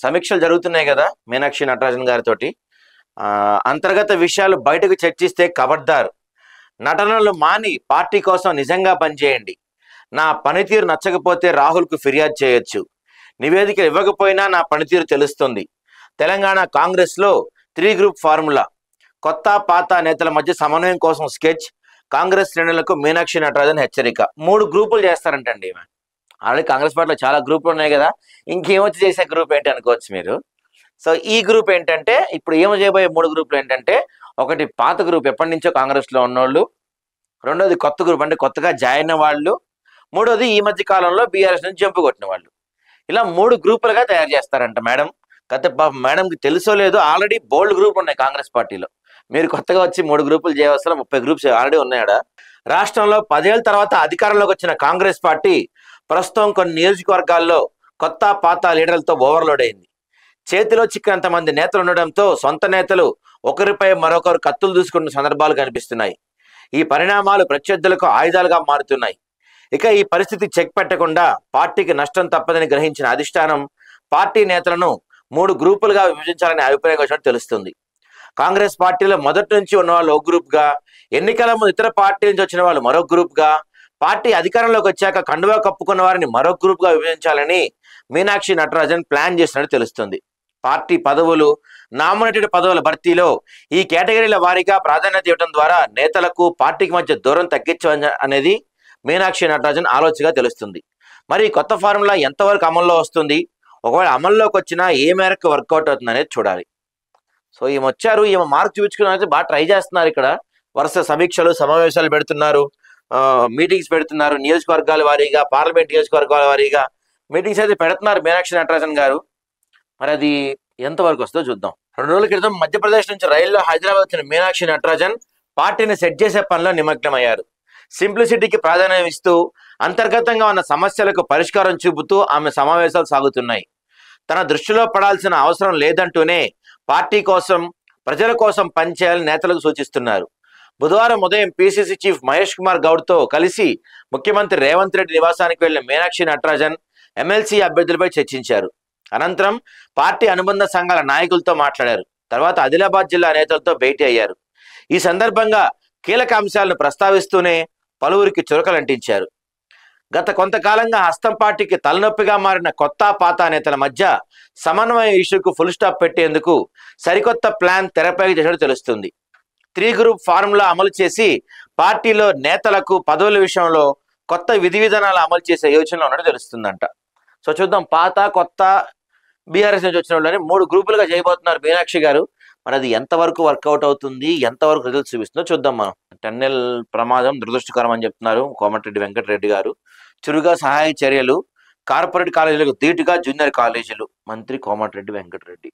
సమీక్షలు జరుగుతున్నాయి కదా మీనాక్షి నటరాజన్ గారితోటి. అంతర్గత విషయాలు బయటకు చర్చిస్తే ఖబర్దార్. నటనలు మాని పార్టీ కోసం నిజంగా పనిచేయండి. నా పనితీరు నచ్చకపోతే రాహుల్కు ఫిర్యాదు చేయొచ్చు. నివేదిక ఇవ్వకపోయినా నా పనితీరు తెలుస్తుంది. తెలంగాణ కాంగ్రెస్లో 3 గ్రూప్ ఫార్ములా. కొత్త పాత నేతల మధ్య సమన్వయం కోసం స్కెచ్. కాంగ్రెస్ శ్రేణులకు మీనాక్షి నటరాజన్ హెచ్చరిక. 3 గ్రూపులు చేస్తారంటండి ఈమె. ఆల్రెడీ కాంగ్రెస్ పార్టీలో చాలా గ్రూపులు ఉన్నాయి కదా, ఇంకేమొచ్చి చేసే గ్రూప్ ఏంటి అనుకోవచ్చు మీరు. సో ఈ గ్రూప్ ఏంటంటే, ఇప్పుడు ఏమో చేయబోయే 3 గ్రూపులు ఏంటంటే, ఒకటి పాత గ్రూప్ ఎప్పటి నుంచో కాంగ్రెస్లో ఉన్నోళ్ళు, రెండోది కొత్త గ్రూప్ అంటే కొత్తగా జాయిన్ అయిన వాళ్ళు, మూడోది ఈ మధ్య కాలంలో బీఆర్ఎస్ నుంచి జంపు కొట్టిన వాళ్ళు. ఇలా 3 గ్రూపులుగా తయారు చేస్తారంట మేడం. మేడంకి తెలుసో లేదో ఆల్రెడీ బోల్డ్ గ్రూప్ ఉన్నాయి కాంగ్రెస్ పార్టీలో. మీరు కొత్తగా వచ్చి 3 గ్రూపులు చేయవలసిన 30 గ్రూప్స్ ఆల్రెడీ ఉన్నాయడ. రాష్ట్రంలో 10 ఏళ్ల తర్వాత అధికారంలోకి వచ్చిన కాంగ్రెస్ పార్టీ ప్రస్తుతం కొన్ని నియోజకవర్గాల్లో కొత్త పాత లీడర్లతో ఓవర్లోడ్ అయింది. చేతిలో చిక్కినంత మంది నేతలు ఉండడంతో సొంత నేతలు ఒకరిపై మరొకరు కత్తులు దూసుకున్న సందర్భాలు కనిపిస్తున్నాయి. ఈ పరిణామాలు ప్రత్యర్థులకు ఆయుధాలుగా మారుతున్నాయి. ఇక ఈ పరిస్థితి చెక్ పెట్టకుండా పార్టీకి నష్టం తప్పదని గ్రహించిన అధిష్టానం పార్టీ నేతలను 3 గ్రూపులుగా విభజించాలనే అభిప్రాయం వచ్చినట్టు తెలుస్తుంది. కాంగ్రెస్ పార్టీలో మొదటి నుంచి ఉన్న వాళ్ళు ఒక గ్రూప్గా, ఎన్నికల ముందు ఇతర పార్టీ నుంచి వచ్చిన వాళ్ళు మరొక గ్రూప్గా, పార్టీ అధికారంలోకి వచ్చాక కండువా కప్పుకున్న వారిని మరొక గ్రూప్గా విభజించాలని మీనాక్షి నటరాజన్ ప్లాన్ చేసినట్టు తెలుస్తుంది. పార్టీ పదవులు, నామినేటెడ్ పదవుల భర్తీలో ఈ కేటగిరీల వారీగా ప్రాధాన్యత ఇవ్వడం ద్వారా నేతలకు పార్టీకి మధ్య దూరం తగ్గించ అనేది మీనాక్షి నటరాజన్ ఆలోచనగా తెలుస్తుంది. మరి కొత్త ఫార్ములా ఎంతవరకు అమల్లో వస్తుంది, ఒకవేళ అమల్లోకి వచ్చినా ఏ మేరకు వర్కౌట్ అవుతుంది అనేది చూడాలి. సో ఈమె వచ్చారు, ఈమె మార్క్ చూపించుకున్న బాగా ట్రై చేస్తున్నారు. ఇక్కడ వరుస సమీక్షలు సమావేశాలు పెడుతున్నారు, మీటింగ్స్ పెడుతున్నారు. నియోజకవర్గాల వారీగా, పార్లమెంట్ నియోజకవర్గాల వారీగా మీటింగ్స్ అయితే పెడుతున్నారు మీనాక్షి నటరాజన్ గారు. మరి అది ఎంతవరకు వస్తుందో చూద్దాం. 2 రోజుల క్రితం మధ్యప్రదేశ్ నుంచి రైల్లో హైదరాబాద్ వచ్చిన మీనాక్షి నటరాజన్ పార్టీని సెట్ చేసే పనిలో నిమగ్నమయ్యారు. సింప్లిసిటీకి ప్రాధాన్యం ఇస్తూ అంతర్గతంగా ఉన్న సమస్యలకు పరిష్కారం చూపుతూ ఆమె సమావేశాలు సాగుతున్నాయి. తన దృష్టిలో పడాల్సిన అవసరం లేదంటూనే పార్టీ కోసం, ప్రజల కోసం పనిచేయాలని నేతలకు సూచిస్తున్నారు. బుధవారం ఉదయం పిసిసి చీఫ్ మహేష్ కుమార్ గౌడ్తో కలిసి ముఖ్యమంత్రి రేవంత్ రెడ్డి నివాసానికి వెళ్లిన మీనాక్షి నటరాజన్ ఎమ్మెల్సీ అభ్యర్థులపై చర్చించారు. అనంతరం పార్టీ అనుబంధ సంఘాల నాయకులతో మాట్లాడారు. తర్వాత ఆదిలాబాద్ జిల్లా నేతలతో భేటీ అయ్యారు. ఈ సందర్భంగా కీలక అంశాలను ప్రస్తావిస్తూనే పలువురికి చురకలంటించారు. గత కొంతకాలంగా హస్తం పార్టీకి తలనొప్పిగా మారిన కొత్త పాత నేతల మధ్య సమన్వయ ఇష్యూకు ఫుల్ స్టాప్ పెట్టేందుకు సరికొత్త ప్లాన్ తెరపైకి చేసినట్టు తెలుస్తుంది. 3 గ్రూప్ ఫార్ములా అమలు చేసి పార్టీలో నేతలకు పదవుల విషయంలో కొత్త విధి విధానాలు అమలు చేసే యోచనలో ఉన్నట్టు తెలుస్తుందంట. సో చూద్దాం, పాత కొత్త బీఆర్ఎస్ నుంచి వచ్చిన వాళ్ళని 3 గ్రూపులుగా చేయబోతున్నారు మీనాక్షి గారు. మరి అది ఎంతవరకు వర్కౌట్ అవుతుంది, ఎంతవరకు రిజల్ట్స్ చూపిస్తుందో చూద్దాం మనం. టన్నెల్ ప్రమాదం దురదృష్టకరం అని చెప్తున్నారు కోమటిరెడ్డి వెంకటరెడ్డి గారు. చురుగా సహాయ చర్యలు, కార్పొరేట్ కాలేజీలకు ధీటుగా జూనియర్ కాలేజీలు, మంత్రి కోమటిరెడ్డి వెంకటరెడ్డి.